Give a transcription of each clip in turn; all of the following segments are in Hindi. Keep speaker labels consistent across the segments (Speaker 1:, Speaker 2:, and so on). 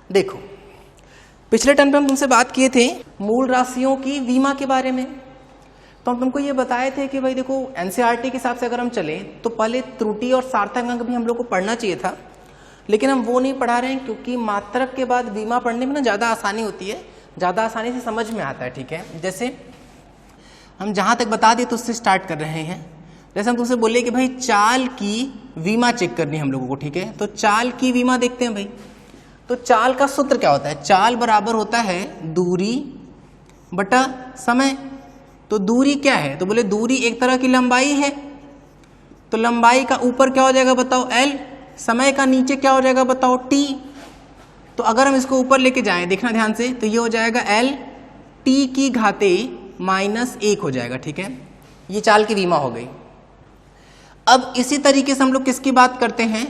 Speaker 1: देखो पिछले टर्म पे हम तुमसे बात किए थे मूल राशियों की वीमा के बारे में। तो हम तुमको ये बताए थे कि भाई देखो एनसीईआरटी के हिसाब से अगर हम चलें तो पहले त्रुटि और सार्थक अंक भी हम लोग को पढ़ना चाहिए था, लेकिन हम वो नहीं पढ़ा रहे हैं क्योंकि मात्रक के बाद वीमा पढ़ने में ना ज़्यादा आसानी होती है, ज़्यादा आसानी से समझ में आता है। ठीक है, जैसे हम जहाँ तक बता दिए तो उससे स्टार्ट कर रहे हैं। जैसे हम तुमसे बोले कि भाई चाल की वीमा चेक करनी है हम लोगों को। ठीक है, तो चाल की वीमा देखते हैं भाई। तो चाल का सूत्र क्या होता है? चाल बराबर होता है दूरी बटा समय। तो दूरी क्या है? तो बोले दूरी एक तरह की लंबाई है, तो लंबाई का ऊपर क्या हो जाएगा बताओ L, समय का नीचे क्या हो जाएगा बताओ T। तो अगर हम इसको ऊपर लेके जाएं, देखना ध्यान से, तो ये हो जाएगा L T की घाते -1 हो जाएगा। ठीक है, ये चाल की वीमा हो गई। अब इसी तरीके से हम लोग किसकी बात करते हैं?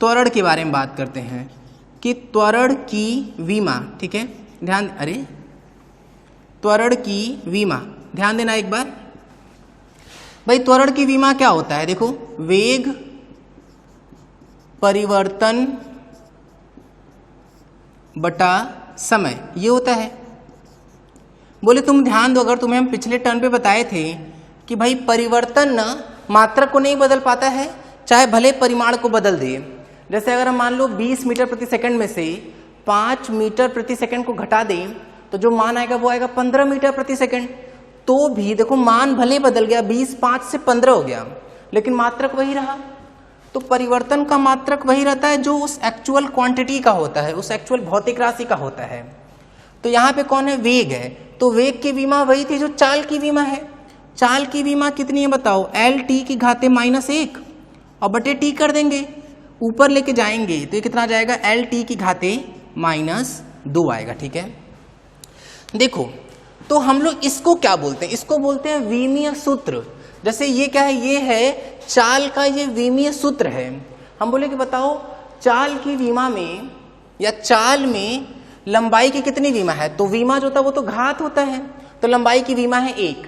Speaker 1: त्वरण के बारे में बात करते हैं कि त्वरण की वीमा। ठीक है, ध्यान, अरे त्वरण की वीमा ध्यान देना एक बार भाई। त्वरण की बीमा क्या होता है? देखो वेग परिवर्तन बटा समय ये होता है। बोले तुम ध्यान दो, अगर तुम्हें हम पिछले टर्न पे बताए थे कि भाई परिवर्तन ना मात्रक को नहीं बदल पाता है, चाहे भले परिमाण को बदल दे। जैसे अगर हम मान लो 20 मीटर प्रति सेकंड में से 5 मीटर प्रति सेकंड को घटा दें तो जो मान आएगा वो आएगा 15 मीटर प्रति सेकंड। तो भी देखो मान भले बदल गया, 20 5 से 15 हो गया, लेकिन मात्रक वही रहा। तो परिवर्तन का मात्रक वही रहता है जो उस एक्चुअल क्वांटिटी का होता है, उस एक्चुअल भौतिक राशि का होता है। तो यहाँ पे कौन है? वेग है। तो वेग की बीमा वही थी जो चाल की बीमा है। चाल की बीमा कितनी है बताओ? L T की घाते -1 और बटे T कर देंगे, ऊपर लेके जाएंगे तो ये कितना आ जाएगा? L T की घाते -2 आएगा। ठीक है, देखो तो हम लोग इसको क्या बोलते हैं? इसको बोलते हैं विमीय सूत्र। जैसे ये क्या है? ये है चाल का ये विमीय सूत्र है। हम बोले कि बताओ चाल की बीमा में या चाल में लंबाई की कितनी बीमा है? तो बीमा जो होता है वो तो घात होता है, तो लंबाई की बीमा है 1।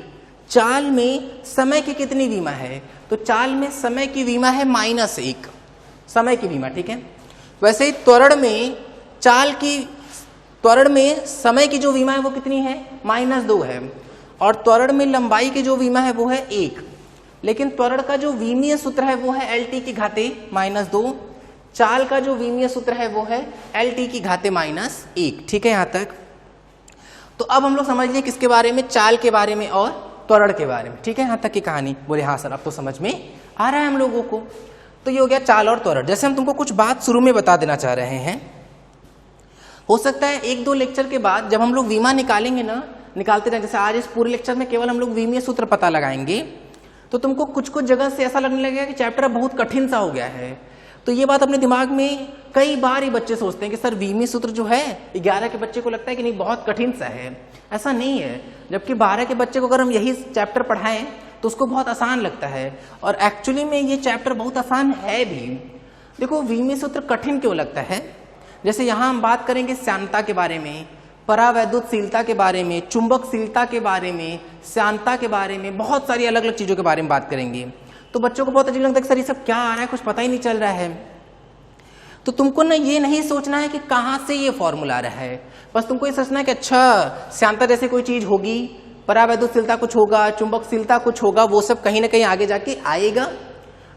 Speaker 1: चाल में समय की कितनी बीमा है? तो चाल में समय की बीमा है -1, समय की बीमा। ठीक है, वैसे ही त्वरण में त्वरण में समय की जो बीमा है वो कितनी है? -2 है, और त्वरण में लंबाई की जो बीमा है वो है 1। लेकिन त्वरण का जो विमीय सूत्र है वो है LT की घाते -2, चाल का जो विमीय सूत्र है वो है LT की घाते -1। ठीक है यहाँ तक? तो अब हम लोग समझ लिए किसके बारे में? चाल के बारे में और त्वरण के बारे में। ठीक है, यहाँ तक की कहानी। बोले हाँ सर अब तो समझ में आ रहा है हम लोगों को। तो ये हो गया चाल और त्वरण। जैसे हम तुमको कुछ बात शुरू में बता देना चाह रहे हैं, हो सकता है 1-2 लेक्चर के बाद जब हम लोग वीमा निकालेंगे ना, निकालते रहें, जैसे आज इस पूरे लेक्चर में केवल हम लोग विमीय सूत्र पता लगाएंगे, तो तुमको कुछ कुछ जगह से ऐसा लगने लगेगा कि चैप्टर बहुत कठिन सा हो गया है। तो ये बात अपने दिमाग में कई बार ही बच्चे सोचते हैं कि सर विमीय सूत्र जो है 11 के बच्चे को लगता है कि नहीं बहुत कठिन सा है। ऐसा नहीं है, जबकि 12 के बच्चे को अगर हम यही चैप्टर पढ़ाएं तो उसको बहुत आसान लगता है, और एक्चुअली में ये चैप्टर बहुत आसान है भी। देखो विमीय सूत्र कठिन क्यों लगता है? जैसे यहाँ हम बात करेंगे श्यानता के बारे में, परावैद्युतशीलता के बारे में, चुंबकशीलता के बारे में, श्यानता के बारे में, बहुत सारी अलग अलग चीजों के बारे में बात करेंगे। तो बच्चों को बहुत अजीब लगता है कि सर ये सब क्या आ रहा है, कुछ पता ही नहीं चल रहा है। तो तुमको ना ये नहीं सोचना है कि कहाँ से ये फॉर्मूला आ रहा है, बस तुमको ये सोचना है कि अच्छा श्यानता जैसे कोई चीज होगी, परावैद्युतशीलता कुछ होगा, चुंबकशीलता कुछ होगा, वो सब कहीं ना कहीं आगे जाके आएगा,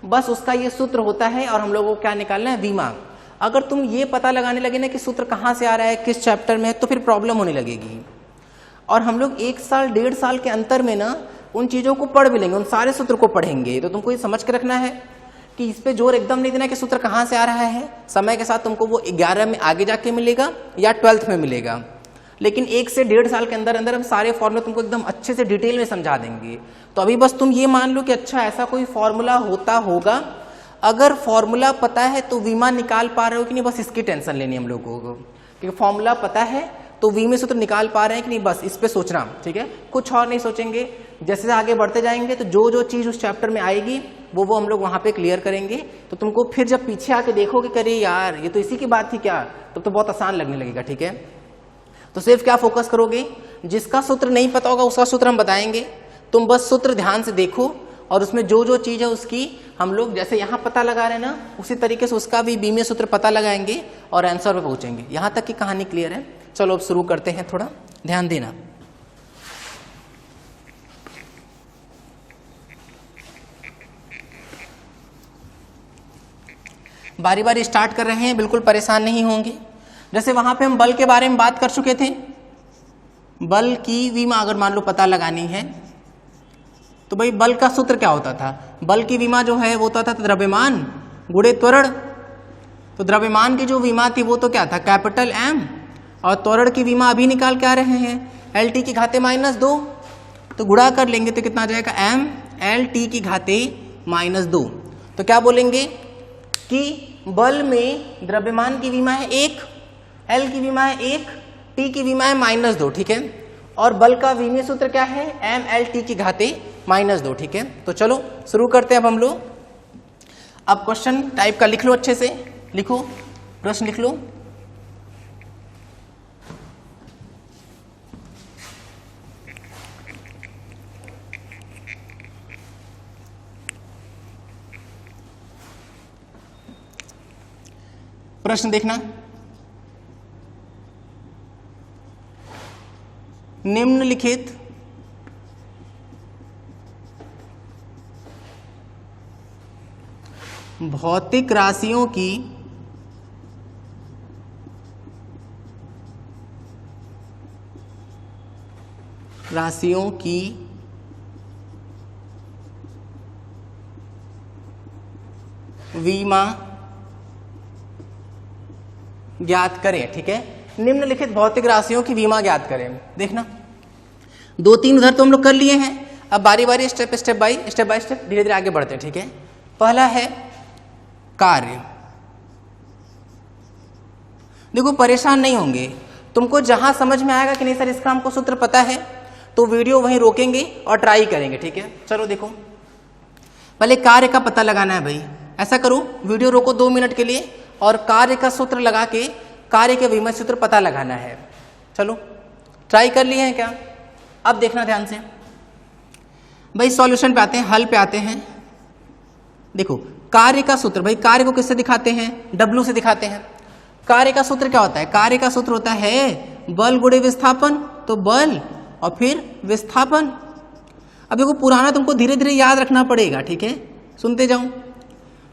Speaker 1: बस उसका ये सूत्र होता है और हम लोगों को क्या निकालना है? वीमा। अगर तुम ये पता लगाने लगे ना कि सूत्र कहाँ से आ रहा है, किस चैप्टर में है, तो फिर प्रॉब्लम होने लगेगी। और हम लोग 1 साल 1.5 साल के अंतर में ना उन चीज़ों को पढ़ भी लेंगे, उन सारे सूत्र को पढ़ेंगे। तो तुमको ये समझ के रखना है कि इस पे जोर एकदम नहीं देना कि सूत्र कहाँ से आ रहा है। समय के साथ तुमको वो 11 में आगे जाके मिलेगा या 12th में मिलेगा, लेकिन 1 से 1.5 साल के अंदर अंदर हम सारे फॉर्मूले तुमको एकदम अच्छे से डिटेल में समझा देंगे। तो अभी बस तुम ये मान लो कि अच्छा ऐसा कोई फॉर्मूला होता होगा, अगर फॉर्मूला पता है तो वीमा निकाल पा रहे हो कि नहीं, बस इसकी टेंशन लेनी हम लोगों को। क्योंकि फॉर्मूला पता है तो विमीय सूत्र निकाल पा रहे हैं कि नहीं, बस इस पे सोचना। ठीक है, कुछ और नहीं सोचेंगे। जैसे आगे बढ़ते जाएंगे तो जो जो चीज उस चैप्टर में आएगी वो हम लोग वहां पे क्लियर करेंगे। तो तुमको फिर जब पीछे आके देखोगे करे यार ये तो इसी की बात थी क्या, तब तो बहुत आसान लगने लगेगा। ठीक है, तो सिर्फ क्या फोकस करोगे, जिसका सूत्र नहीं पता होगा उसका सूत्र हम बताएंगे, तुम बस सूत्र ध्यान से देखो और उसमें जो जो चीज है उसकी हम लोग जैसे यहाँ पता लगा रहे हैं ना, उसी तरीके से उसका भी बीमीय सूत्र पता लगाएंगे और आंसर पे पहुंचेंगे। यहाँ तक की कहानी क्लियर है। चलो अब शुरू करते हैं, थोड़ा ध्यान देना। बारी बारी स्टार्ट कर रहे हैं, बिल्कुल परेशान नहीं होंगे। जैसे वहां पे हम बल के बारे में बात कर चुके थे, बल की विमा अगर मान लो पता लगानी है तो भाई बल का सूत्र क्या होता था? बल की विमा जो है वो होता था द्रव्यमान गुणे त्वरण। तो द्रव्यमान की जो विमा थी वो तो क्या था? कैपिटल एम, और त्वरण की विमा अभी निकाल के आ रहे हैं एल टी की घाते -2, तो गुणा कर लेंगे तो कितना आ जाएगा? एम एल टी की घाते -2। तो क्या बोलेंगे कि बल में द्रव्यमान की विमा है 1, एल की विमा है 1, टी की विमा है -2, ठीक है। और बल का विमीय सूत्र क्या है? एम एल टी की घाते -2, ठीक है। तो चलो शुरू करते हैं अब हम लोग। अब क्वेश्चन टाइप का लिख लो, अच्छे से लिखो, प्रश्न लिख लो। प्रश्न देखना, निम्नलिखित भौतिक राशियों की विमा ज्ञात करें, ठीक है। निम्नलिखित भौतिक राशियों की विमा ज्ञात करें। देखना 2-3 उधर तो हम लोग कर लिए हैं, अब बारी बारी स्टेप बाय स्टेप धीरे धीरे आगे बढ़ते हैं, ठीक है। पहला है कार्य। देखो परेशान नहीं होंगे, तुमको जहां समझ में आएगा कि नहीं सर इसका हमको सूत्र पता है तो वीडियो वहीं रोकेंगे और ट्राई करेंगे, ठीक है। चलो देखो, पहले कार्य का पता लगाना है भाई। ऐसा करो, वीडियो रोको 2 मिनट के लिए और कार्य का सूत्र लगा के कार्य के विमीय सूत्र पता लगाना है। चलो ट्राई कर लिए हैं क्या? अब देखना ध्यान से भाई, सॉल्यूशन पे आते हैं, हल पे आते हैं। देखो कार्य का सूत्र, भाई कार्य को किससे दिखाते हैं? W से दिखाते हैं। कार्य का सूत्र क्या होता है? कार्य का सूत्र होता है बल गुणे विस्थापन, तो बल और फिर विस्थापन। अब देखो पुराना तुमको धीरे धीरे याद रखना पड़ेगा, ठीक है, सुनते जाओ।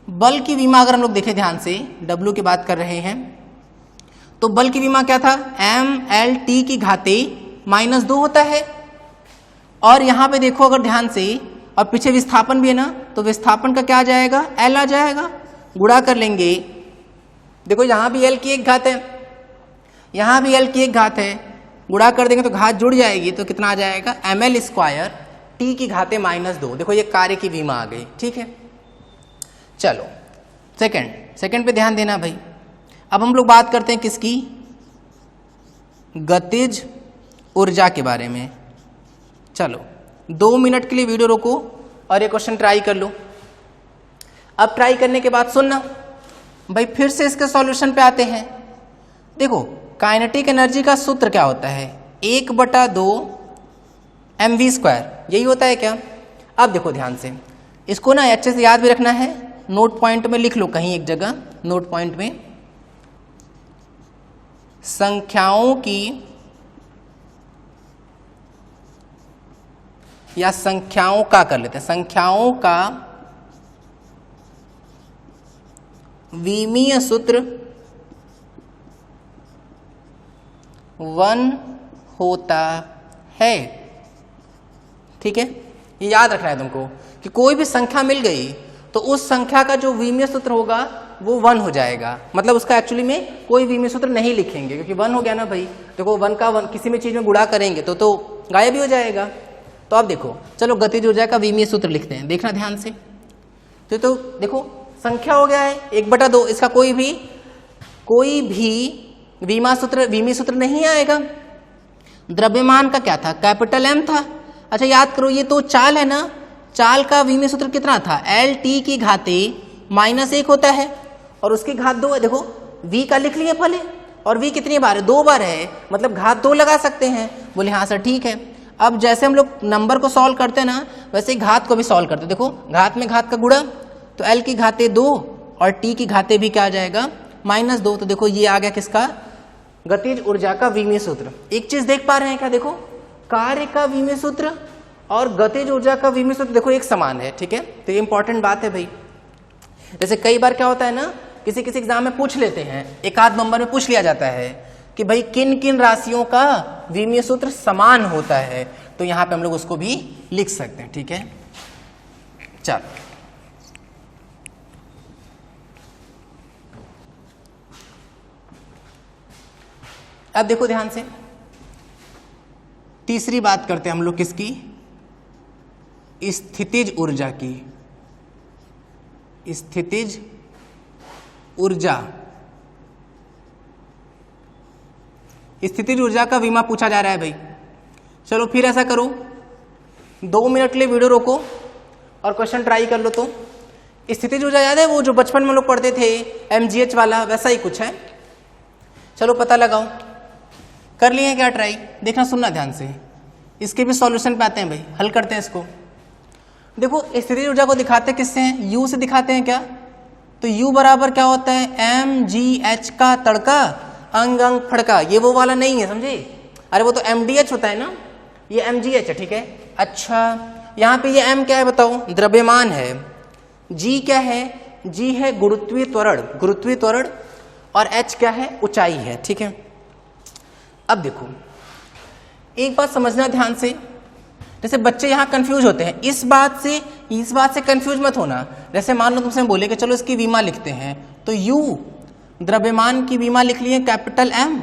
Speaker 1: बल की विमा अगर हम लोग देखें ध्यान से, W की बात कर रहे हैं, तो बल की विमा क्या था? एम एल टी की घाते -2 होता है। और यहां पे देखो अगर ध्यान से, और पीछे विस्थापन भी है ना, तो विस्थापन का क्या आ जाएगा? एल आ जाएगा। गुणा कर लेंगे, देखो यहां भी एल की एक घात है, यहां भी एल की एक घात है, गुणा कर देंगे तो घात जुड़ जाएगी, तो कितना आ जाएगा? ml² टी की घाते -2। देखो ये कार्य की विमा आ गई, ठीक है। चलो सेकंड पे ध्यान देना भाई। अब हम लोग बात करते हैं किसकी? गतिज ऊर्जा के बारे में। चलो 2 मिनट के लिए वीडियो रोको और ये क्वेश्चन ट्राई कर लो। अब ट्राई करने के बाद सुनना भाई, फिर से इसके सॉल्यूशन पे आते हैं। देखो काइनेटिक एनर्जी का सूत्र क्या होता है? 1/2 mv², यही होता है क्या? अब देखो ध्यान से, इसको ना अच्छे से याद भी रखना है, नोट पॉइंट में लिख लो कहीं एक जगह, नोट पॉइंट में संख्याओं की या संख्याओं का कर लेते हैं, संख्याओं का विमीय सूत्र 1 होता है, ठीक है। ये याद रखना है तुमको कि कोई भी संख्या मिल गई तो उस संख्या का जो विमीय सूत्र होगा वो 1 हो जाएगा। मतलब उसका एक्चुअली में कोई विमीय सूत्र नहीं लिखेंगे, क्योंकि 1 हो गया ना भाई। देखो 1 का 1 किसी भी चीज में गुणा करेंगे तो गायब ही हो जाएगा। तो अब देखो, चलो गतिज ऊर्जा का विमीय सूत्र लिखते हैं, देखना ध्यान से। तो देखो संख्या हो गया है 1/2, इसका कोई भी विमीय सूत्र नहीं आएगा। द्रव्यमान का क्या था? कैपिटल एम था। अच्छा याद करो, ये तो चाल है ना, चाल का विमीय सूत्र कितना था? एल टी की घाते -1 होता है और उसकी घात 2 है। देखो v का लिख लिए पहले, और v कितनी बार है? 2 बार है, मतलब घात 2 लगा सकते हैं। बोले हाँ सर ठीक है। अब जैसे हम लोग नंबर को सॉल्व करते हैं ना, वैसे ही घात को भी सॉल्व करते हैं। देखो घात में घात का गुणा, तो l की घाते 2 और t की घाते भी क्या आ जाएगा -2। तो देखो ये आ गया किसका, गतिज ऊर्जा का विमीय सूत्र। एक चीज देख पा रहे हैं क्या, देखो कार्य का विमीय सूत्र और गतिज ऊर्जा का विमीय सूत्र देखो एक समान है, ठीक है। तो ये इंपॉर्टेंट बात है भाई। जैसे कई बार क्या होता है ना, किसी किसी एग्जाम में पूछ लेते हैं, एक आध नंबर में पूछ लिया जाता है कि भाई किन किन राशियों का विमीय सूत्र समान होता है, तो यहां पे हम लोग उसको भी लिख सकते हैं, ठीक है। चल अब देखो ध्यान से, तीसरी बात करते हैं हम लोग किसकी, स्थितिज ऊर्जा की। स्थितिज ऊर्जा, स्थितिज ऊर्जा का विमा पूछा जा रहा है भाई। चलो फिर ऐसा करो, 2 मिनट के लिए वीडियो रोको और क्वेश्चन ट्राई कर लो। तो स्थितिज ऊर्जा याद है वो जो बचपन में लोग पढ़ते थे MGH वाला, वैसा ही कुछ है। चलो पता लगाओ, कर लिए क्या ट्राई, देखना सुनना ध्यान से, इसके भी सॉल्यूशन पे आते हैं भाई, हल करते हैं इसको। देखो स्थितिज ऊर्जा को दिखाते किससे हैं, U से दिखाते हैं क्या, तो U बराबर क्या होता है MGH का तड़का अंग अंग फड़का। ये वो वाला नहीं है, समझे, अरे वो तो MDH होता है ना, ये MGH है, ठीक है। अच्छा यहाँ पे ये M क्या है बताओ, द्रव्यमान है। G क्या है, G है गुरुत्वीय त्वरण, गुरुत्वीय त्वरण, और H क्या है, ऊंचाई है, ठीक है। अब देखो एक बात समझना ध्यान से, जैसे बच्चे यहाँ कंफ्यूज होते हैं, इस बात से कंफ्यूज मत होना। जैसे मान लो तुमसे बोले कि चलो इसकी विमा लिखते हैं, तो U द्रव्यमान की विमा लिख लिए कैपिटल M,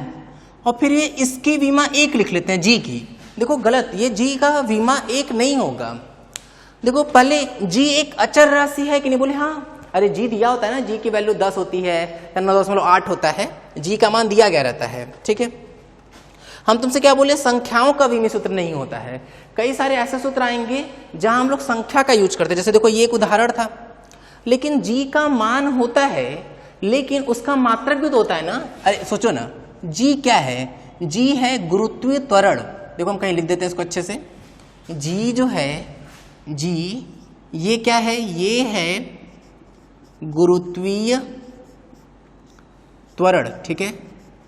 Speaker 1: और फिर ये इसकी विमा 1 लिख लेते हैं G की। देखो गलत, ये G का विमा 1 नहीं होगा। देखो पहले G एक अचर राशि है कि नहीं, बोले हाँ, अरे G दिया होता है ना, G की वैल्यू 10 होती है या 9.8 होता है, G का मान दिया गया रहता है, ठीक है। हम तुमसे क्या बोले, संख्याओं का विमीय सूत्र नहीं होता है। कई सारे ऐसे सूत्र आएंगे जहां हम लोग संख्या का यूज करते हैं, जैसे देखो ये एक उदाहरण था, लेकिन G का मान होता है, लेकिन उसका मात्रक भी तो होता है ना। अरे सोचो ना, G क्या है, G है गुरुत्वीय त्वरण। देखो हम कहीं लिख देते हैं इसको अच्छे से, G जो है, G ये क्या है, ये है गुरुत्वीय त्वरण, ठीक है,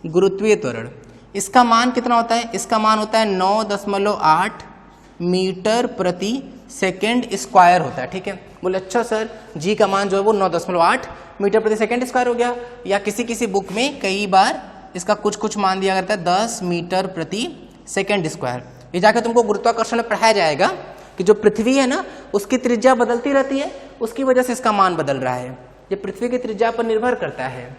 Speaker 1: गुरुत्वीय त्वरण। इसका मान कितना होता है, इसका मान होता है 9.8 मीटर प्रति सेकेंड स्क्वायर होता है, ठीक है। बोले अच्छा सर, G का मान जो है वो 9.8 मीटर प्रति सेकेंड स्क्वायर हो गया, या किसी किसी बुक में कई बार इसका कुछ कुछ मान दिया करता है 10 मीटर प्रति सेकेंड स्क्वायर। ये जाकर तुमको गुरुत्वाकर्षण में पढ़ाया जाएगा कि जो पृथ्वी है ना उसकी त्रिज्या बदलती रहती है, उसकी वजह से इसका मान बदल रहा है, ये पृथ्वी की त्रिज्या पर निर्भर करता है।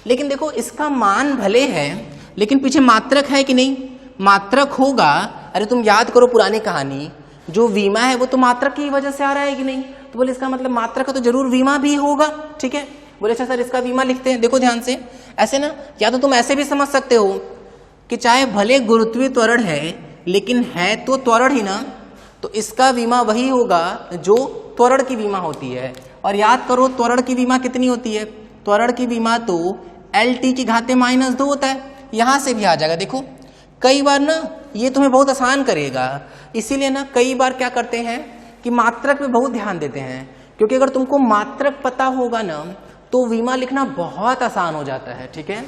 Speaker 1: लेकिन देखो इसका मान भले है, लेकिन पीछे मात्रक है कि नहीं, मात्रक होगा। अरे तुम याद करो पुरानी कहानी, जो विमा है वो तो मात्रक की वजह से आ रहा है कि नहीं, तो बोले इसका मतलब मात्रक है तो जरूर विमा भी होगा, ठीक है। बोले अच्छा सर इसका विमा लिखते हैं। देखो ध्यान से, ऐसे ना, या तो तुम ऐसे भी समझ सकते हो कि चाहे भले गुरुत्वीय त्वरण है, लेकिन है तो त्वरण ही ना, तो इसका विमा वही होगा जो त्वरण की विमा होती है। और याद करो त्वरण की विमा कितनी होती है, त्वरण की विमा तो LT की घाते -2 होता है। यहां से भी आ जाएगा। देखो कई बार ना ये तुम्हें बहुत आसान करेगा, इसीलिए ना कई बार क्या करते हैं कि मात्रक पे बहुत ध्यान देते हैं, क्योंकि अगर तुमको मात्रक पता होगा ना तो विमा लिखना बहुत आसान हो जाता है, ठीक है।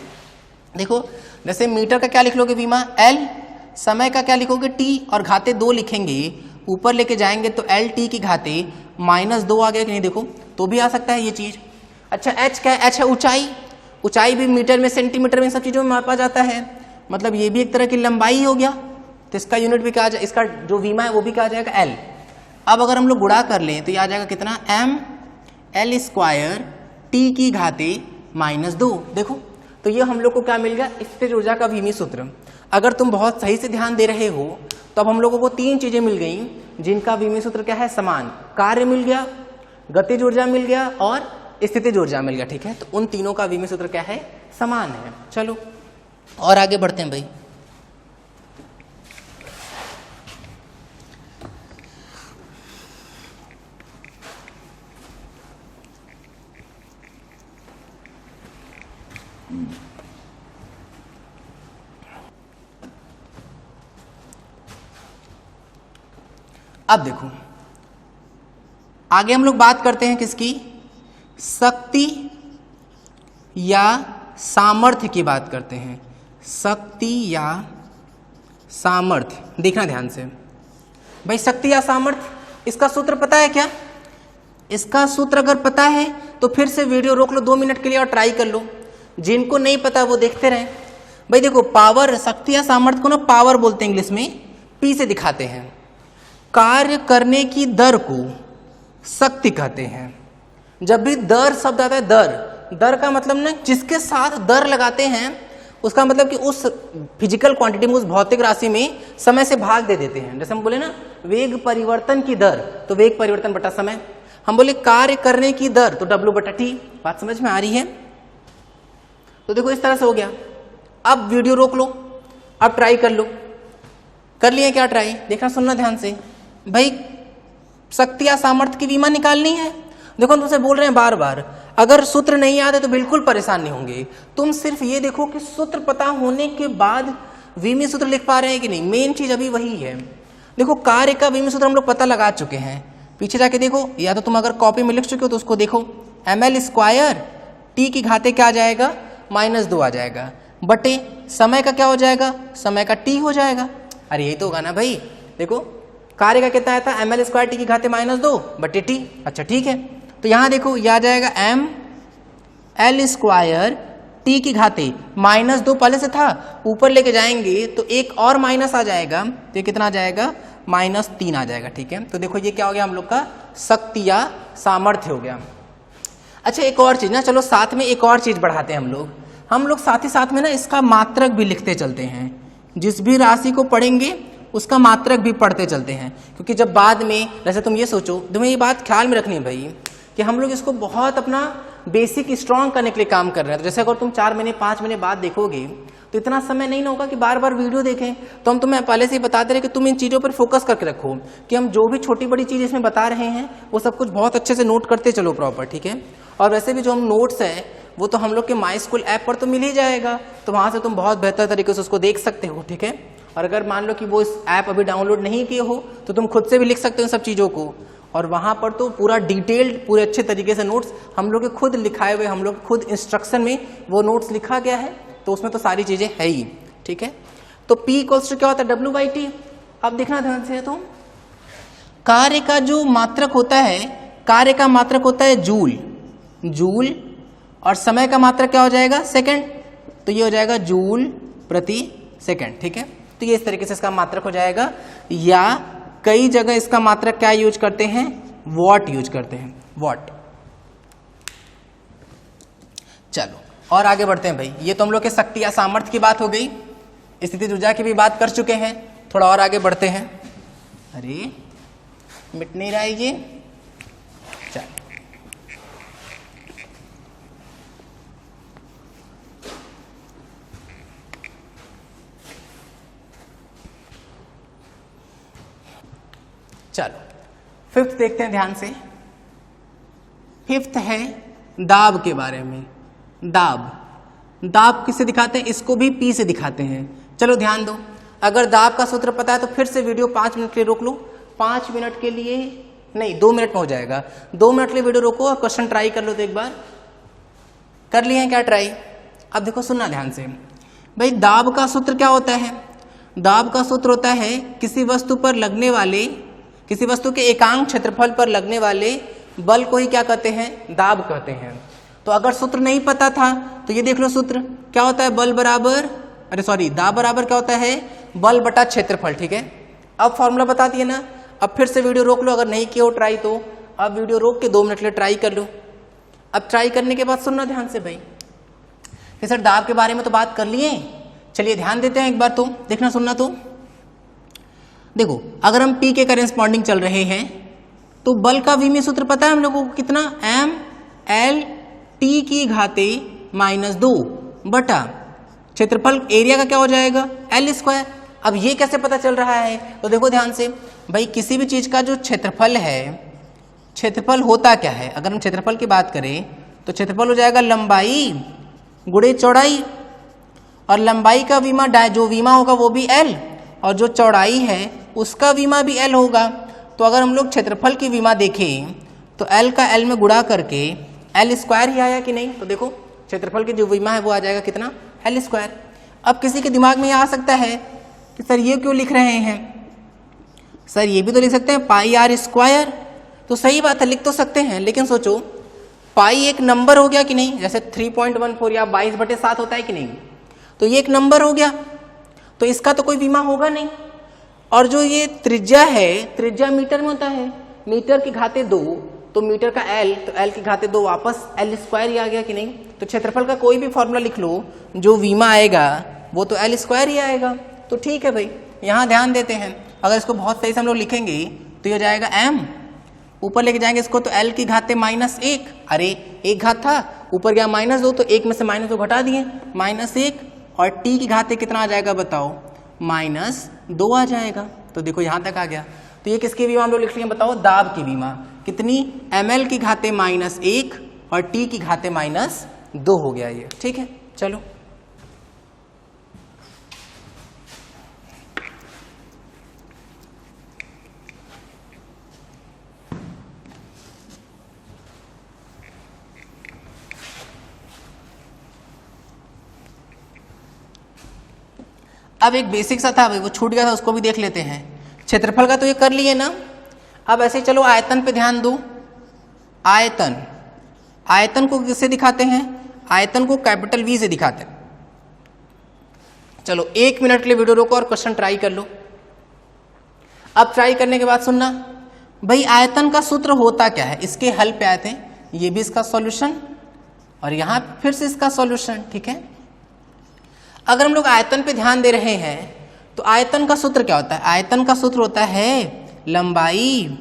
Speaker 1: देखो जैसे मीटर का क्या लिख लोगे विमा L, समय का क्या लिखोगे T, और घाते 2 लिखेंगे, ऊपर लेके जाएंगे तो LT की घाते -2 आ गया कि नहीं, देखो तो भी आ सकता है ये चीज। अच्छा H क्या है, H है ऊंचाई, ऊंचाई भी मीटर में, सेंटीमीटर में, इन सब चीजों में मापा जाता है, मतलब ये भी एक तरह की लंबाई हो गया, तो इसका यूनिट भी क्या आ जाएगा, इसका जो विमा है वो भी क्या आ जाएगा L। अब अगर हम लोग गुणा कर लें तो ये आ जाएगा कितना, ML स्क्वायर T की घाते -2। देखो तो ये हम लोग को क्या मिल गया, स्थितिज ऊर्जा का विमीय सूत्र। अगर तुम बहुत सही से ध्यान दे रहे हो तो अब हम लोगों को 3 चीजें मिल गई जिनका विमीय सूत्र क्या है, समान। कार्य मिल गया, गतिज ऊर्जा मिल गया और स्थितिज ऊर्जा मिल गया, ठीक है। तो उन तीनों का विमीय सूत्र क्या है, समान है। चलो और आगे बढ़ते हैं भाई। अब देखो आगे हम लोग बात करते हैं किसकी, शक्ति या सामर्थ्य की बात करते हैं, शक्ति या सामर्थ्य। देखना ध्यान से भाई, शक्ति या सामर्थ्य, इसका सूत्र पता है क्या? इसका सूत्र अगर पता है तो फिर से वीडियो रोक लो 2 मिनट के लिए और ट्राई कर लो, जिनको नहीं पता वो देखते रहें। भाई देखो, पावर, शक्ति या सामर्थ्य को ना पावर बोलते हैं इंग्लिश में, पी से दिखाते हैं। कार्य करने की दर को शक्ति कहते हैं। जब भी दर शब्द आता है, दर का मतलब ना जिसके साथ दर लगाते हैं उसका मतलब कि उस फिजिकल क्वांटिटी में, उस भौतिक राशि में समय से भाग दे देते हैं। जैसे हम बोले ना वेग परिवर्तन की दर, तो वेग परिवर्तन बटा समय। हम बोले कार्य करने की दर, तो W बटा T। बात समझ में आ रही है? तो देखो इस तरह से हो गया। अब वीडियो रोक लो, अब ट्राई कर लो। कर लिए क्या ट्राई? देखना सुनना ध्यान से भाई, शक्ति या सामर्थ्य की विमा निकालनी है। देखो हम तुमसे बोल रहे हैं बार बार, अगर सूत्र नहीं याद है तो बिल्कुल परेशान नहीं होंगे। तुम सिर्फ ये देखो कि सूत्र पता होने के बाद विमी सूत्र लिख पा रहे हैं कि नहीं, मेन चीज अभी वही है। देखो कार्य का विमी सूत्र हम लोग पता लगा चुके हैं, पीछे जाके देखो, या तो तुम अगर कॉपी में लिख चुके हो तो उसको देखो, ml² t की घाते क्या आ जाएगा, -2 आ जाएगा, बटे समय का क्या हो जाएगा, समय का t हो जाएगा। अरे यही तो होगा ना भाई। देखो कार्य का कितना आया था, ml² t की घाते -2 बटे t। अच्छा ठीक है, तो यहाँ देखो यह आ जाएगा ml² t की घाते -2 पहले से था, ऊपर लेके जाएंगे तो एक और माइनस आ जाएगा, तो ये कितना आ जाएगा, -3 आ जाएगा। ठीक है, तो देखो ये क्या हो गया हम लोग का, शक्ति या सामर्थ्य हो गया। अच्छा एक और चीज ना, चलो साथ में एक और चीज बढ़ाते हैं हम लोग साथ ही साथ में ना इसका मात्रक भी लिखते चलते हैं। जिस भी राशि को पढ़ेंगे उसका मात्रक भी पढ़ते चलते हैं, क्योंकि जब बाद में, जैसे तुम ये सोचो, तुम्हें ये बात ख्याल में रखनी है भाई कि हम लोग इसको बहुत अपना बेसिक स्ट्रॉन्ग करने के लिए काम कर रहे हैं। तो जैसे अगर तुम 4 महीने 5 महीने बाद देखोगे तो इतना समय नहीं ना होगा कि बार बार वीडियो देखें। तो हम तुम्हें पहले से ही बताते रहे कि तुम इन चीज़ों पर फोकस करके रखो, कि हम जो भी छोटी बड़ी चीज़ इसमें बता रहे हैं वो सब कुछ बहुत अच्छे से नोट करते चलो प्रॉपर। ठीक है, और वैसे भी जो हम नोट्स हैं वो तो हम लोग के माई स्कूल ऐप पर तो मिल ही जाएगा, तो वहाँ से तुम बहुत बेहतर तरीके से उसको देख सकते हो। ठीक है, और अगर मान लो कि वो इस ऐप अभी डाउनलोड नहीं किए हो तो तुम खुद से भी लिख सकते हो सब चीज़ों को, और वहाँ पर तो पूरा डिटेल्ड, पूरे अच्छे तरीके से नोट्स हम लोग के खुद लिखाए हुए, हम लोग खुद इंस्ट्रक्शन में वो नोट्स लिखा गया है, तो उसमें तो सारी चीज़ें है ही। ठीक है, तो P इक्वल्स टू क्या होता है, W/T। अब देखना ध्यान से, तो कार्य का जो मात्रक होता है, कार्य का मात्रक होता है जूल, और समय का मात्रक क्या हो जाएगा, सेकंड, तो ये हो जाएगा जूल प्रति सेकंड। ठीक है, तो ये इस तरीके से इसका मात्रक हो जाएगा, या कई जगह इसका मात्रक क्या यूज करते हैं, वॉट यूज करते हैं, वॉट। चलो और आगे बढ़ते हैं भाई। ये तो हम लोग के शक्ति या सामर्थ्य की बात हो गई, स्थितिज ऊर्जा की भी बात कर चुके हैं। थोड़ा और आगे बढ़ते हैं। अरे मिट नहीं रहा है ये, चलो चलो फिफ्थ देखते हैं ध्यान से। फिफ्थ है दाब के बारे में। दाब किससे दिखाते हैं, इसको भी P से दिखाते हैं। चलो ध्यान दो, अगर दाब का सूत्र पता है तो फिर से वीडियो 5 मिनट के लिए रोक लो। 5 मिनट के लिए नहीं, 2 मिनट में हो जाएगा। 2 मिनट के लिए वीडियो रोको और क्वेश्चन ट्राई कर लो। तो एक बार कर लिए हैं क्या ट्राई? अब देखो सुनना ध्यान से भाई, दाब का सूत्र क्या होता है? दाब का सूत्र होता है किसी वस्तु पर लगने वाले, किसी वस्तु के एकांक क्षेत्रफल पर लगने वाले बल को ही क्या कहते हैं, दाब कहते हैं। तो अगर सूत्र नहीं पता था तो ये देख लो, सूत्र क्या होता है, बल बराबर, अरे सॉरी, दाब बराबर क्या होता है, बल बटा क्षेत्रफल। ठीक है, अब फॉर्मूला बता दिए ना। अब फिर से वीडियो रोक लो, अगर नहीं किया हो ट्राई तो अब वीडियो रोक के 2 मिनट के लिए ट्राई कर लो। अब ट्राई करने के बाद सुनना ध्यान से भाई, कि सर दाब के बारे में तो बात कर लिए, चलिए ध्यान देते हैं एक बार, तो देखना सुनना। तो देखो, अगर हम P के करेस्पॉन्डिंग चल रहे हैं तो बल का विमीय सूत्र पता है हम लोगों को कितना, ml t की घाते -2 बटा क्षेत्रफल एरिया का क्या हो जाएगा, L²। अब ये कैसे पता चल रहा है? तो देखो ध्यान से भाई, किसी भी चीज का जो क्षेत्रफल है, क्षेत्रफल होता क्या है, अगर हम क्षेत्रफल की बात करें तो क्षेत्रफल हो जाएगा लंबाई गुणे चौड़ाई, और लंबाई का विमा जो विमा होगा वो भी L, और जो चौड़ाई है उसका विमा भी L होगा। तो अगर हम लोग क्षेत्रफल की विमा देखें तो L का L में गुणा करके L स्क्वायर ही आया कि नहीं। तो देखो क्षेत्रफल की जो विमा है वो आ जाएगा कितना, L स्क्वायर। अब किसी के दिमाग में ये आ सकता है कि सर ये क्यों लिख रहे हैं, सर ये भी तो लिख सकते हैं पाई आर स्क्वायर। तो सही बात है, लिख तो सकते हैं, लेकिन सोचो पाई एक नंबर हो गया कि नहीं, जैसे 3.14 या 22/7 होता है कि नहीं, तो ये एक नंबर हो गया, तो इसका तो कोई विमा होगा नहीं। और जो ये त्रिज्या है, त्रिज्या मीटर में होता है, मीटर की घाते 2, तो मीटर का L, तो L की घाते 2 वापस L स्क्वायर ही आ गया कि नहीं। तो क्षेत्रफल का कोई भी फॉर्मूला लिख लो, जो विमा आएगा वो तो L स्क्वायर ही आएगा। तो ठीक है भाई, यहाँ ध्यान देते हैं, अगर इसको बहुत सही से हम लोग लिखेंगे तो ये जाएगा m, ऊपर लेके जाएंगे इसको तो L की घाते -1, अरे एक घात था, ऊपर गया -2, तो एक में से -2 घटा दिए, -1, और t की घाते कितना आ जाएगा बताओ, -2 आ जाएगा। तो देखो यहाँ तक आ गया। तो ये किसकी विमा हम लोग लिख रहे हैं बताओ, दाब की विमा। कितनी, ml की घाते -1 और t की घाते -2 हो गया ये, ठीक है। चलो अब एक बेसिक सा था भाई, वो छूट गया था, उसको भी देख लेते हैं। क्षेत्रफल का तो ये कर लिए ना, अब ऐसे चलो आयतन पे ध्यान दो। आयतन, आयतन को किससे दिखाते हैं, आयतन को कैपिटल V से दिखाते हैं। चलो 1 मिनट के लिए वीडियो रोको और क्वेश्चन ट्राई कर लो। अब ट्राई करने के बाद सुनना भाई, आयतन का सूत्र होता क्या है, इसके हल पे आए थे, ये भी इसका सॉल्यूशन और यहां फिर से इसका सॉल्यूशन, ठीक है। अगर हम लोग आयतन पे ध्यान दे रहे हैं तो आयतन का सूत्र क्या होता है, आयतन का सूत्र होता है लंबाई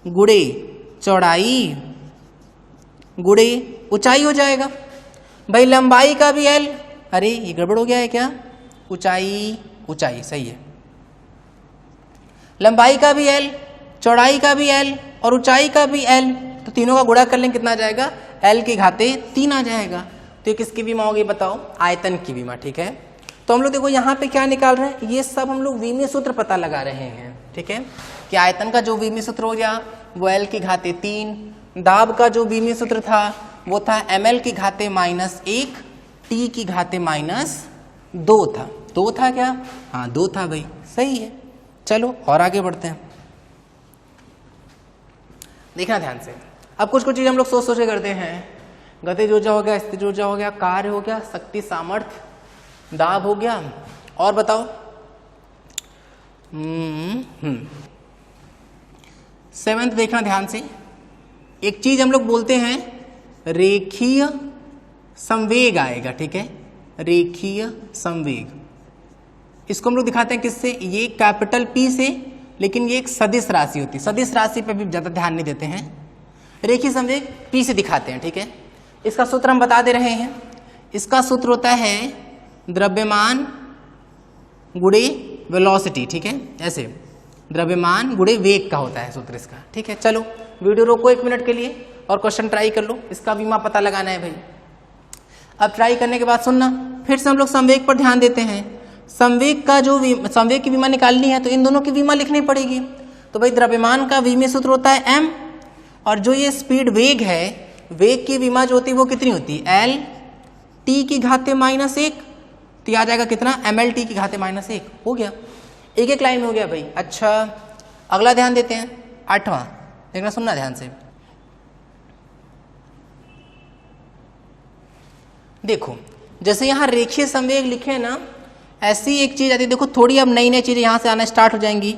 Speaker 1: गुणे चौड़ाई गुणे ऊंचाई हो जाएगा। भाई लंबाई का भी L, अरे ये गड़बड़ हो गया है क्या, ऊंचाई, ऊंचाई सही है, लंबाई का भी L, चौड़ाई का भी L और ऊंचाई का भी L, तो तीनों का गुणा कर लें कितना आ जाएगा, L की घाते 3 आ जाएगा। तो ये किसकी विमा होगी बताओ, आयतन की विमा, ठीक है। तो हम लोग देखो यहाँ पे क्या निकाल रहे हैं, ये सब हम लोग विमीय सूत्र पता लगा रहे हैं, ठीक है। कि आयतन का जो विमीय सूत्र हो गया वो L की घाते 3, दाब का जो विमीय सूत्र था वो था ml की घाते -1, t की घाते -2 था। 2 था क्या, हाँ 2 था भाई, सही है। चलो और आगे बढ़ते हैं, देखना ध्यान से। अब कुछ कुछ चीज हम लोग सोच सोच के करते हैं, गतिज ऊर्जा हो गया, स्थिर ऊर्जा हो गया, कार्य हो गया, शक्ति सामर्थ्य, दाब हो गया, और बताओ। 7th देखना ध्यान से। एक चीज हम लोग बोलते हैं रेखीय संवेग आएगा, ठीक है, रेखीय संवेग। इसको हम लोग दिखाते हैं किससे, ये कैपिटल P से, लेकिन ये एक सदिश राशि होती है, सदिश राशि पे भी ज्यादा ध्यान नहीं देते हैं, रेखीय संवेग P से दिखाते हैं, ठीक है। इसका सूत्र हम बता दे रहे हैं, इसका सूत्र होता है द्रव्यमान गुणे वेलोसिटी, ठीक है, ऐसे द्रव्यमान गुणे वेग का होता है सूत्र इसका, ठीक है। चलो वीडियो रोको 1 मिनट के लिए और क्वेश्चन ट्राई कर लो, इसका विमा पता लगाना है भाई। अब ट्राई करने के बाद सुनना, फिर से हम लोग संवेग पर ध्यान देते हैं। संवेग का जो संवेग की विमा निकालनी है तो इन दोनों की विमा लिखनी पड़ेगी। तो भाई द्रव्यमान का विमीय सूत्र होता है m, और जो ये स्पीड वेग है, वेग की विमा जो होती है वो कितनी होती है, L t की घाते -1, तो आ जाएगा कितना, ml t की घाते -1 हो गया। एक एक लाइन में हो गया भाई। अच्छा अगला ध्यान देते हैं, 8वां, देखना सुनना ध्यान से। देखो जैसे यहाँ रेखीय संवेग लिखे ना, ऐसी एक चीज आती है, देखो थोड़ी अब नई नई चीजें यहाँ से आना स्टार्ट हो जाएंगी,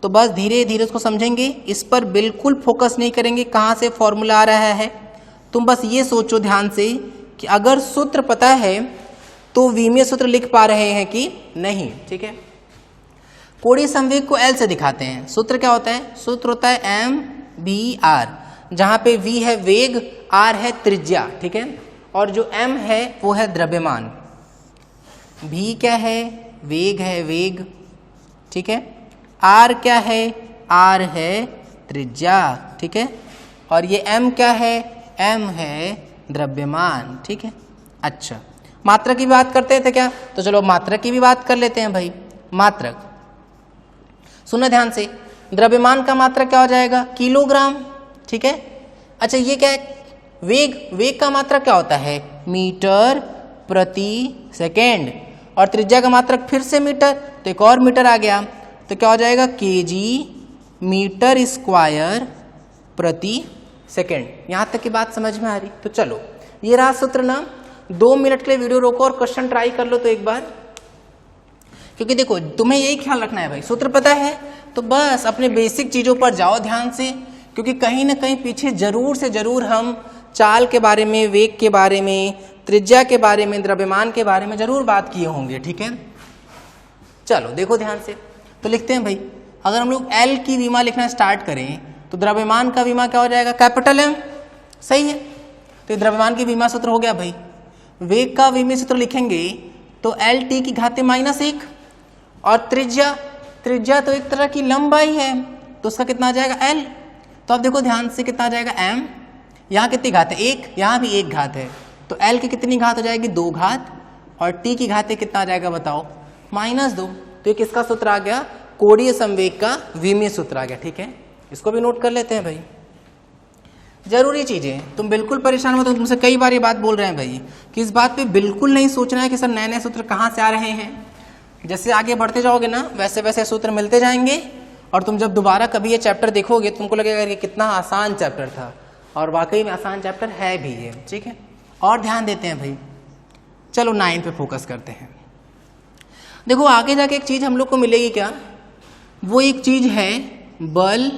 Speaker 1: तो बस धीरे धीरे उसको समझेंगे, इस पर बिल्कुल फोकस नहीं करेंगे कहाँ से फॉर्मूला आ रहा है। तुम बस ये सोचो ध्यान से कि अगर सूत्र पता है तो विमीय सूत्र लिख पा रहे हैं कि नहीं, ठीक है। कोणीय संवेग को L से दिखाते हैं, सूत्र क्या होता है, सूत्र होता है mvr, जहाँ पे v है वेग, r है त्रिज्या, ठीक है, और जो m है वो है द्रव्यमान। v क्या है, वेग है वेग, ठीक है, r क्या है, r है त्रिज्या, ठीक है, और ये m क्या है, m है द्रव्यमान, ठीक है। अच्छा मात्रक की बात करते थे क्या, तो चलो मात्रक की भी बात कर लेते हैं भाई। मात्रक सुनो ध्यान से, द्रव्यमान का मात्रक क्या हो जाएगा, किलोग्राम, ठीक है। अच्छा ये क्या है, वेग का मात्रक क्या होता है, मीटर प्रति सेकेंड, और त्रिज्या का मात्रक फिर से मीटर, तो एक और मीटर आ गया, तो क्या हो जाएगा, केजी मीटर स्क्वायर प्रति सेकेंड। यहाँ तक की बात समझ में आ रही? तो चलो ये रहा सूत्र ना। 2 मिनट के लिए वीडियो रोको और क्वेश्चन ट्राई कर लो तो एक बार, क्योंकि देखो तुम्हें यही ख्याल रखना है भाई, सूत्र पता है तो बस अपने बेसिक चीजों पर जाओ ध्यान से, क्योंकि कहीं ना कहीं पीछे जरूर से जरूर हम चाल के बारे में, वेग के बारे में, त्रिज्या के बारे में, द्रव्यमान के बारे में जरूर बात किए होंगे, ठीक है। चलो देखो ध्यान से, तो लिखते हैं भाई, अगर हम लोग एल की विमा लिखना स्टार्ट करें तो द्रव्यमान का विमा क्या हो जाएगा, कैपिटल एम, सही है। तो ये द्रव्यमान की विमा सूत्र हो गया भाई। वेग का विमीय सूत्र लिखेंगे तो एल टी की घाते -1, और त्रिज्या तो एक तरह की लंबाई है, तो उसका कितना आ जाएगा, एल। तो अब देखो ध्यान से कितना आ जाएगा, एम, यहाँ कितनी घात है, 1, यहाँ भी 1 घात है, तो एल की कितनी घात हो जाएगी, 2 घात, और टी की घाते कितना आ जाएगा बताओ, -2। तो ये किसका सूत्र आ गया, कोणीय संवेग का विमीय सूत्र आ गया, ठीक है। इसको भी नोट कर लेते हैं भाई, जरूरी चीजें, तुम बिल्कुल परेशान मत हो, तुमसे कई बार ये बात बोल रहे हैं भाई कि इस बात पे बिल्कुल नहीं सोचना है कि सर नए नए सूत्र कहाँ से आ रहे हैं। जैसे आगे बढ़ते जाओगे ना वैसे वैसे सूत्र मिलते जाएंगे, और तुम जब दोबारा कभी ये चैप्टर देखोगे तुमको लगेगा कि कितना आसान चैप्टर था, और वाकई में आसान चैप्टर है भी ये, ठीक है। और ध्यान देते हैं भाई, चलो 9 पे फोकस करते हैं। देखो आगे जाके एक चीज हम लोग को मिलेगी क्या, वो एक चीज है बल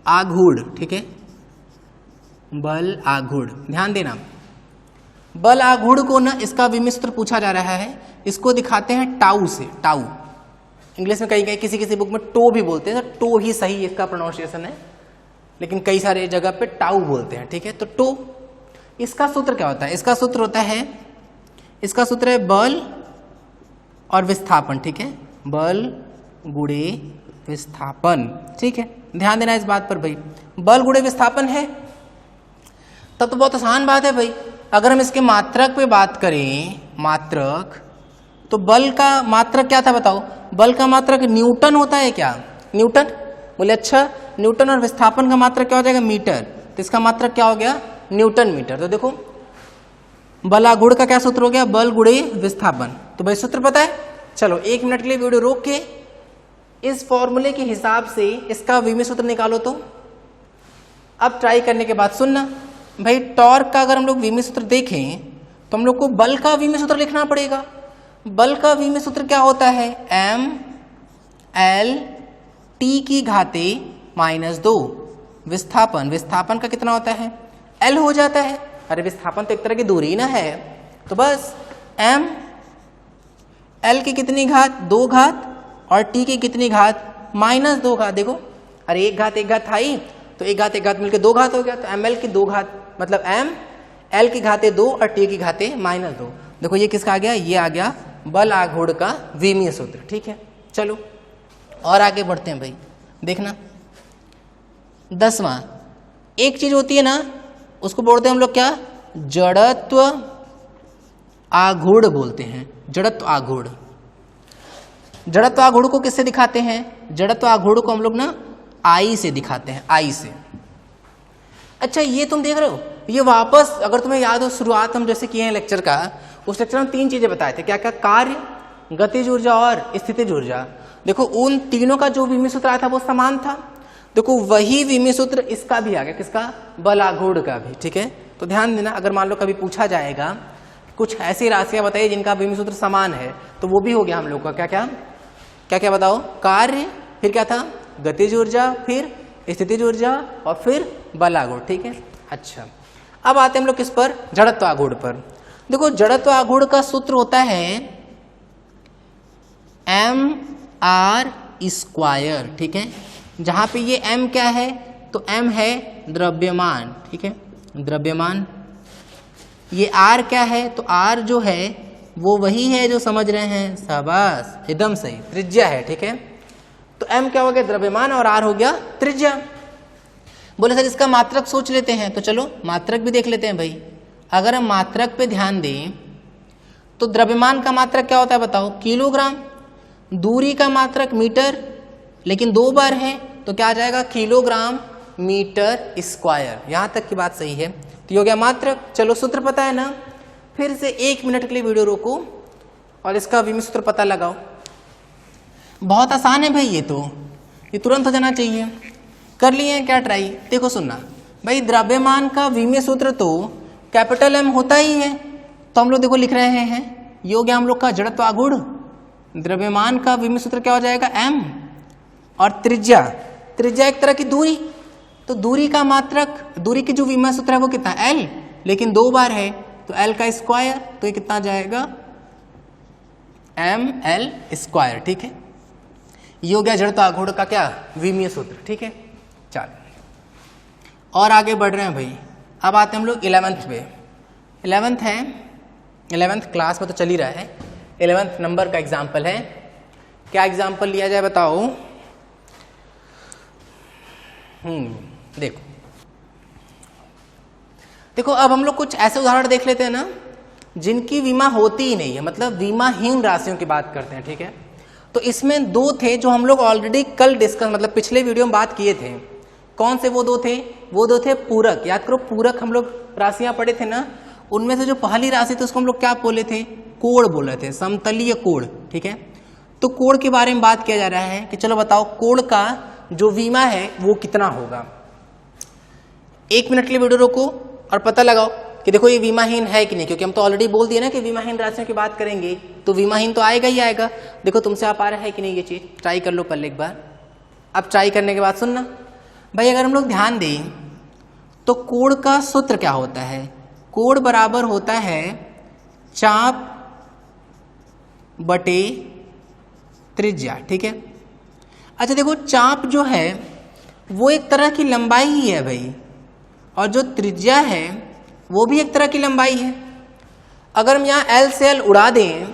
Speaker 1: आघूर्ण, ठीक है, बल आघूर्ण, ध्यान देना। बल आघूर्ण को ना इसका विमीय सूत्र पूछा जा रहा है, इसको दिखाते हैं टाउ से, टाउ, इंग्लिश में कहीं कहीं किसी किसी बुक में टो भी बोलते हैं, तो टो ही सही इसका प्रोनाउंसिएशन है, लेकिन कई सारे जगह पे टाउ बोलते हैं, ठीक है। तो टो, इसका सूत्र क्या होता है, इसका सूत्र होता है, इसका सूत्र है बल और विस्थापन, ठीक है, बल गुणे विस्थापन, ठीक है। ध्यान देना इस बात पर भाई, बल गुणे विस्थापन है, तब तो बहुत आसान बात है भाई। अगर हम इसके मात्रक पे बात करें, मात्रक, तो बल का मात्रक क्या था बताओ, बल का मात्रक न्यूटन होता है क्या, न्यूटन, बोले अच्छा, न्यूटन, और विस्थापन का मात्रक क्या हो जाएगा, मीटर, तो इसका मात्रक क्या हो गया, न्यूटन मीटर। तो देखो बलागुण का क्या सूत्र हो गया, बल गुणे विस्थापन। तो भाई सूत्र पता है, चलो 1 मिनट के लिए वीडियो रोक के इस फॉर्मूले के हिसाब से इसका विमीय सूत्र निकालो। तो अब ट्राई करने के बाद सुनना भाई, टॉर्क का अगर हम लोग विमीय सूत्र देखें तो हम लोग को बल का विमीय सूत्र लिखना पड़ेगा। बल का विमीय सूत्र क्या होता है, एम एल टी की घाते -2, विस्थापन, विस्थापन का कितना होता है, एल हो जाता है। अरे विस्थापन तो एक तरह की दूरी ना है, तो बस एम एल की कितनी घात, 2 घात, और टी की कितनी घात, -2 घात। देखो अरे 1 घात 1 घात था ही, तो 1 घात 1 घात मिलकर 2 घात हो गया, तो एम एल की 2 घात, मतलब एम एल की घाते 2 और टी की घाते -2। देखो ये किसका आ गया, ये आ गया बल आघूर्ण का विमीय सूत्र, ठीक है। चलो और आगे बढ़ते हैं भाई, देखना 10वां, एक चीज होती है ना उसको बोलते हैं हम लोग क्या, जड़त्व आघूर्ण बोलते हैं, जड़त्व आघूर्ण। जड़त्व आघूर्ण को किससे दिखाते हैं, जड़त्व आघूर्ण को हम लोग ना आई से दिखाते हैं, आई से। अच्छा ये तुम देख रहे हो, ये वापस अगर तुम्हें याद हो शुरुआत हम जैसे किए हैं लेक्चर का, उस लेक्चर में 3 चीजें बताए थे, क्या क्या, कार्य, गतिज ऊर्जा और स्थितिज ऊर्जा। देखो उन तीनों का जो विमीय सूत्र आया था वो समान था। देखो वही विमीय सूत्र इसका भी आ गया, किसका, बल आघूर्ण का भी, ठीक है। तो ध्यान देना, अगर मान लो कभी पूछा जाएगा कुछ ऐसी राशियां बताइए जिनका विमीय सूत्र समान है, तो वो भी हो गया हम लोग का, क्या क्या क्या क्या बताओ, कार्य, फिर क्या था, गतिज ऊर्जा, फिर स्थितिज ऊर्जा, और फिर बल आघूर्ण, ठीक है। अच्छा अब आते हैं हम लोग किस पर, जड़त्व आघूर्ण पर। देखो जड़त्व आघूर्ण का सूत्र होता है mr², ठीक है। जहां पे ये m क्या है, तो m है द्रव्यमान, ठीक है, द्रव्यमान। ये r क्या है, तो r जो है वो वही है जो समझ रहे हैं, शाबाश एकदम सही, त्रिज्या है, ठीक है। तो m क्या हो गया, द्रव्यमान, और r हो गया त्रिज्या। बोले सर इसका मात्रक सोच लेते हैं, तो चलो मात्रक भी देख लेते हैं भाई। अगर हम मात्रक पे ध्यान दें तो द्रव्यमान का मात्रक क्या होता है बताओ, किलोग्राम, दूरी का मात्रक मीटर, लेकिन 2 बार है तो क्या आ जाएगा किलोग्राम मीटर स्क्वायर। यहां तक की बात सही है। तो ये हो गया मात्रक। चलो सूत्र पता है ना, फिर से 1 मिनट के लिए वीडियो रोको और इसका विमीय सूत्र पता लगाओ। बहुत आसान है भाई, ये तुरंत हो जाना चाहिए। कर लिए क्या ट्राई? देखो सुनना भाई, द्रव्यमान का विमीय सूत्र तो कैपिटल M होता ही है, तो हम लोग देखो लिख रहे हैं, ये हो गया हम लोग का जड़त्व आघूर्ण। द्रव्यमान का विमीय सूत्र क्या हो जाएगा? M। और त्रिज्या एक तरह की दूरी, तो दूरी का मात्रक, दूरी की जो विमीय सूत्र है वो कितना? L, लेकिन 2 बार है तो L का स्क्वायर, तो ये कितना जाएगा? ml square. ठीक है, ये हो गया जड़त्व आघूर्ण का क्या? विमीय सूत्र। ठीक है, चलो और आगे बढ़ रहे हैं भाई। अब आते हैं हम लोग 11th पे। 11th है, 11th क्लास में तो चल ही रहा है, 11th नंबर का एग्जाम्पल है। क्या एग्जाम्पल लिया जाए बताओ? देखो अब हम लोग कुछ ऐसे उदाहरण देख लेते हैं ना जिनकी विमा होती ही नहीं है, मतलब विमाहीन राशियों की बात करते हैं। ठीक है, तो इसमें 2 थे जो हम लोग ऑलरेडी कल डिस्कस, मतलब पिछले वीडियो में बात किए थे। कौन से वो 2 थे? वो 2 थे पूरक। याद करो, पूरक हम लोग राशियां पढ़े थे ना, उनमें से जो पहली राशि थी उसको हम लोग क्या बोले थे? कोण बोले थे, समतलीय कोण। ठीक है, तो कोण के बारे में बात किया जा रहा है कि चलो बताओ कोण का जो विमा है वो कितना होगा। 1 मिनट के लिए वीडियो रोको और पता लगाओ कि देखो ये विमाहीन है कि नहीं, क्योंकि हम तो ऑलरेडी बोल दिए ना कि विमाहीन राशियों की बात करेंगे तो विमाहीन तो आएगा ही आएगा। देखो तुमसे आप आ रहा है कि नहीं ये चीज, ट्राई कर लो पहले एक बार। अब ट्राई करने के बाद सुनना भाई, अगर हम लोग ध्यान दें तो कोण का सूत्र क्या होता है? कोण बराबर होता है चाप बटे त्रिज्या। ठीक है, अच्छा देखो चाप जो है वो एक तरह की लंबाई ही है भाई, और जो त्रिज्या है वो भी एक तरह की लंबाई है। अगर हम यहाँ L से L उड़ा दें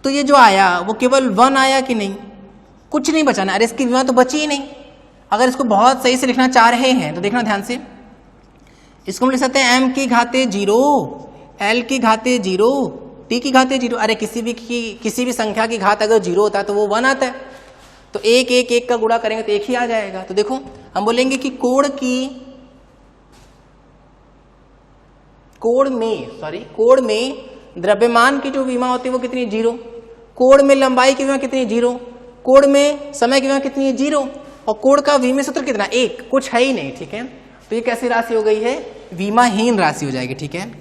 Speaker 1: तो ये जो आया वो केवल 1 आया कि नहीं? कुछ नहीं बचाना। अरे इसकी विमा तो बची ही नहीं। अगर इसको बहुत सही से लिखना चाह रहे हैं तो देखना ध्यान से, इसको हम लिख सकते हैं m की घाते 0, L की घाते 0, T की घाते 0। अरे किसी भी संख्या की घात अगर 0 होता है तो वो 1 आता है, तो 1 1 1 का गुणा करेंगे तो 1 ही आ जाएगा। तो देखो हम बोलेंगे कि कोण में द्रव्यमान की जो विमा होती है वो कितनी? 0। कोण में लंबाई की विमा कितनी? 0। कोण में समय की विमा कितनी है? 0। और कोण का विमीय सूत्र कितना? 1। कुछ है ही नहीं। ठीक है, तो ये कैसी राशि हो गई है? विमाहीन राशि हो जाएगी। ठीक है,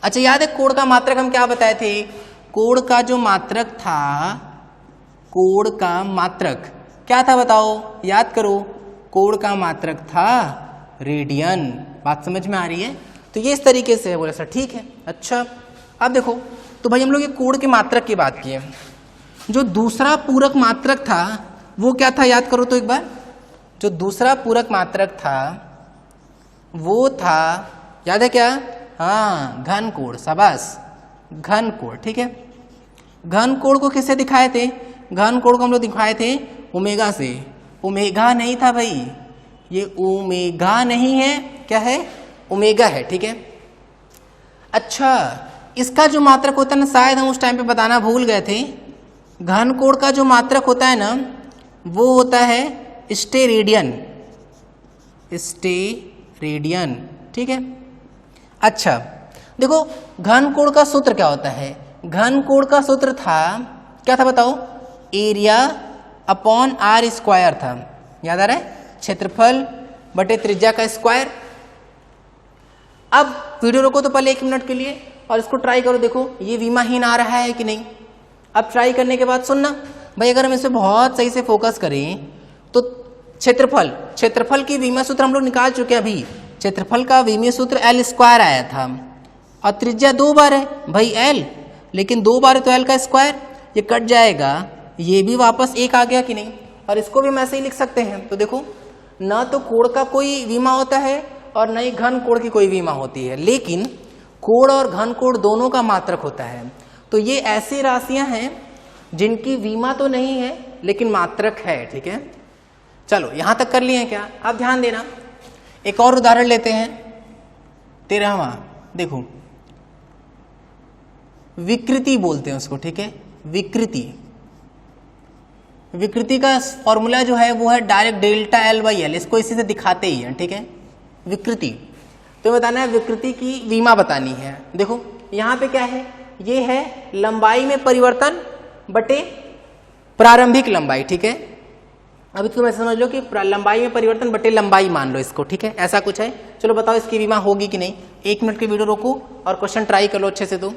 Speaker 1: अच्छा याद है कोण का मात्रक हम क्या बताए थे? कोण का जो मात्रक था, कोण का मात्रक क्या था बताओ? याद करो, कोण का मात्रक था रेडियन। बात समझ में आ रही है? तो ये इस तरीके से है। बोले सर ठीक है। अच्छा अब देखो, तो भाई हम लोग ये कोण के मात्रक की बात किए। जो दूसरा पूरक मात्रक था वो क्या था? याद करो तो एक बार। जो दूसरा पूरक मात्रक था वो था, याद है क्या? हाँ, घन कोण। शाबाश, घन कोण। ठीक है, घन कोण को किससे दिखाए थे? घन कोण को हम लोग दिखाए थे ओमेगा से। ओमेगा नहीं था भाई, ये ओमेगा नहीं है, क्या है? ओमेगा है। ठीक है, अच्छा इसका जो मात्रक होता है ना, शायद हम उस टाइम पे बताना भूल गए थे, घन कोण का जो मात्रक होता है ना वो होता है स्टेरेडियन। स्टेरेडियन। ठीक है, अच्छा देखो घन कोण का सूत्र क्या होता है? घन कोण का सूत्र था, क्या था बताओ? एरिया अपॉन आर स्क्वायर था। याद आ रहा है? क्षेत्रफल बटे त्रिज्या का स्क्वायर। अब वीडियो रोको तो पहले 1 मिनट के लिए और इसको ट्राई करो, देखो ये विमाहीन आ रहा है कि नहीं। अब ट्राई करने के बाद सुनना भाई, अगर हम इसे बहुत सही से फोकस करें तो क्षेत्रफल की विमीय सूत्र हम लोग निकाल चुके हैं अभी। क्षेत्रफल का विमीय सूत्र L स्क्वायर आया था और त्रिज्या 2 बार है भाई L, लेकिन 2 बार है तो L का स्क्वायर, ये कट जाएगा, ये भी वापस 1 आ गया कि नहीं। और इसको भी हम ऐसे ही लिख सकते हैं। तो देखो ना तो कोण का कोई विमा होता है और न ही घन कोण की कोई विमा होती है, लेकिन कोण और घन कोण दोनों का मात्रक होता है। तो ये ऐसी राशियां हैं जिनकी विमा तो नहीं है लेकिन मात्रक है। ठीक है, चलो यहां तक कर लिए हैं क्या? आप ध्यान देना, एक और उदाहरण लेते हैं। 13वां देखो, विकृति बोलते हैं उसको। ठीक है, विकृति। विकृति का फॉर्मूला जो है वो है direct delta L by L, इसको इसी से दिखाते ही है, ठीक है। विकृति तो बताना है, विकृति की विमा बतानी है। देखो यहाँ पे क्या है, ये है लंबाई में परिवर्तन बटे प्रारंभिक लंबाई, ठीक है। अभी तुम ऐसा समझ लो कि लंबाई में परिवर्तन बटे लंबाई मान लो इसको, ठीक है, ऐसा कुछ है। चलो बताओ इसकी विमा होगी कि नहीं। 1 मिनट की वीडियो रोको और क्वेश्चन ट्राई कर लो अच्छे से। तो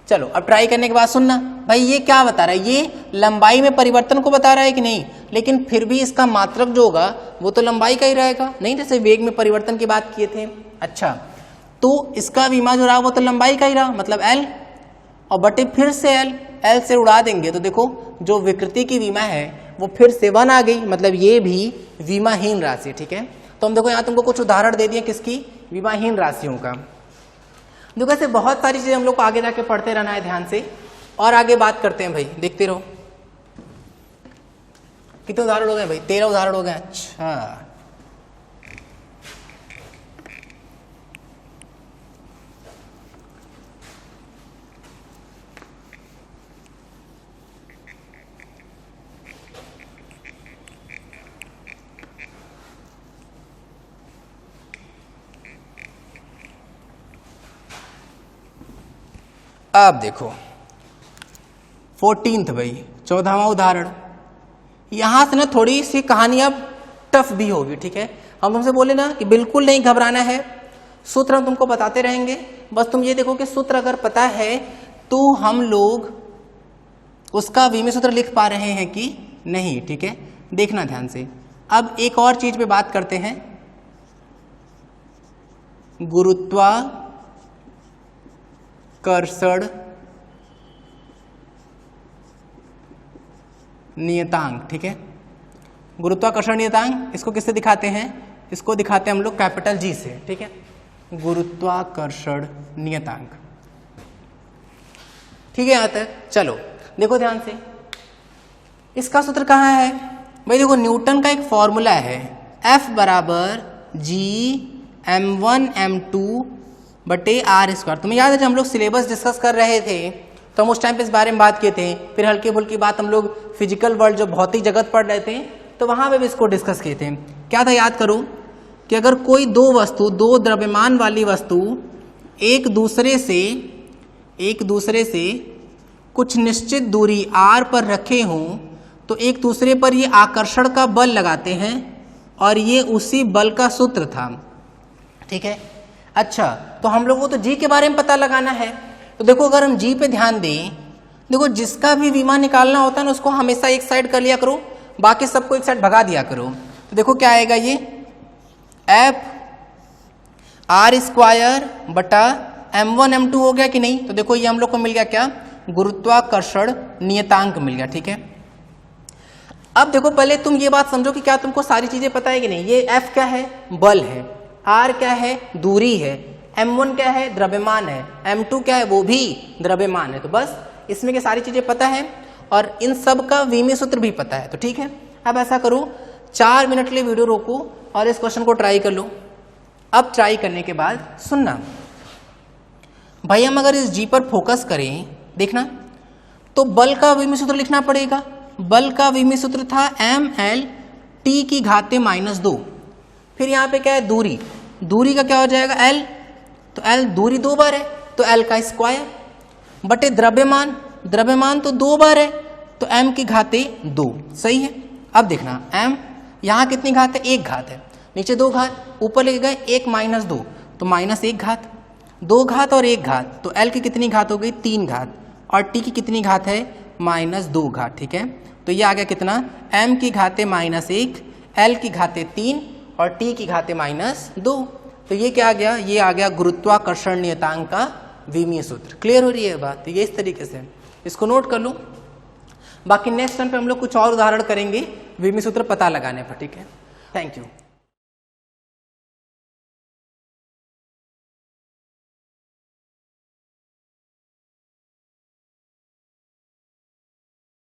Speaker 1: चलो अब ट्राई करने के बाद सुनना भाई ये क्या बता रहा है, ये लंबाई में परिवर्तन को बता रहा है कि नहीं, लेकिन फिर भी इसका मात्रक जो होगा वो तो लंबाई का ही रहेगा, नहीं जैसे वेग में परिवर्तन की बात किए थे। अच्छा तो इसका विमा जो रहा वो तो लंबाई का ही रहा, मतलब एल, और बटे फिर से एल से उड़ा देंगे तो देखो जो विकृति की विमा है वो फिर से 1 आ गई, मतलब ये भी विमाहीन राशि, ठीक है। तो हम देखो यहाँ तुमको कुछ उदाहरण दे दिए किसकी, विमाहीन राशियों का। देखो ऐसे बहुत सारी चीजें हम लोग को आगे जाके पढ़ते रहना है ध्यान से, और आगे बात करते हैं भाई, देखते रहो। कितने उदाहरण हो गए भाई, 13 उदाहरण हो गए। अच्छा अब देखो 14th भाई, 14वां उदाहरण। यहां से ना थोड़ी सी कहानी अब टफ भी होगी, ठीक है। हम तुमसे बोले ना कि बिल्कुल नहीं घबराना है, सूत्र हम तुमको बताते रहेंगे, बस तुम ये देखो कि सूत्र अगर पता है तो हम लोग उसका विमीय सूत्र लिख पा रहे हैं कि नहीं, ठीक है। देखना ध्यान से। अब एक और चीज पे बात करते हैं, गुरुत्वाकर्षण नियतांक, ठीक है। गुरुत्वाकर्षण नियतांक इसको किससे दिखाते हैं, इसको दिखाते हैं हम लोग कैपिटल जी से, ठीक है। गुरुत्वाकर्षण नियतांक, ठीक है यहां तक। चलो देखो ध्यान से, इसका सूत्र कहाँ है भाई, देखो न्यूटन का एक फॉर्मूला है, F बराबर G(m1m2) बटे r²। तुम्हें याद है जब हम लोग सिलेबस डिस्कस कर रहे थे तो हम उस टाइम पे इस बारे में बात किए थे, फिर हल्की फुल्की बात हम लोग फिजिकल वर्ल्ड जो भौतिक जगत पढ़ रहे थे तो वहां पे भी इसको डिस्कस किए थे। क्या था याद करो कि अगर कोई दो द्रव्यमान वाली वस्तु एक दूसरे से कुछ निश्चित दूरी r पर रखे हों तो एक दूसरे पर ये आकर्षण का बल लगाते हैं, और ये उसी बल का सूत्र था, ठीक है। अच्छा तो हम लोगों को तो जी के बारे में पता लगाना है, तो देखो अगर हम जी पे ध्यान दें, देखो जिसका भी विमा निकालना होता है ना उसको हमेशा एक साइड कर लिया करो, बाकी सबको एक साइड भगा दिया करो। तो देखो क्या आएगा, ये F r² बटा m1m2 हो गया कि नहीं। तो देखो ये हम लोग को मिल गया क्या, गुरुत्वाकर्षण नियतांक मिल गया, ठीक है। अब देखो पहले तुम ये बात समझो कि क्या तुमको सारी चीजें पता है कि नहीं। ये F क्या है, बल है, r क्या है, दूरी है, m1 क्या है, द्रव्यमान है, m2 क्या है, वो भी द्रव्यमान है। तो बस इसमें की सारी चीजें पता है और इन सब का विमीय सूत्र भी पता है, तो ठीक है। अब ऐसा करो 4 मिनट के लिए वीडियो रोको और इस क्वेश्चन को ट्राई कर लो। अब ट्राई करने के बाद सुनना भाई, हम अगर इस जी पर फोकस करें, देखना तो बल का विमीय सूत्र लिखना पड़ेगा। बल का विमीय सूत्र था mL(T)⁻²। फिर यहाँ पे क्या है, दूरी का क्या हो जाएगा L, तो L दूरी 2 बार है तो L का स्क्वायर बटे द्रव्यमान तो 2 बार है तो m⁻²। सही है। अब देखना m यहाँ कितनी घात है, 1 घात है, नीचे 2 घात, ऊपर लेके गए 1 - 2 तो -1 घात, 2 घात और 1 घात, तो L की कितनी घात हो गई, 3 घात, और T की कितनी घात है, -2 घात, ठीक है। तो ये आ गया कितना, m⁻⁻1, L की घाते 3 और T की घाते -2। तो ये क्या आ गया, ये आ गया गुरुत्वाकर्षण नियतांक का विमीय सूत्र। क्लियर हो रही है बात, तो ये इस तरीके से इसको नोट कर लो। बाकी नेक्स्ट टाइम पे हम लोग कुछ और उदाहरण करेंगे विमीय सूत्र पता लगाने पर, ठीक है। Thank you.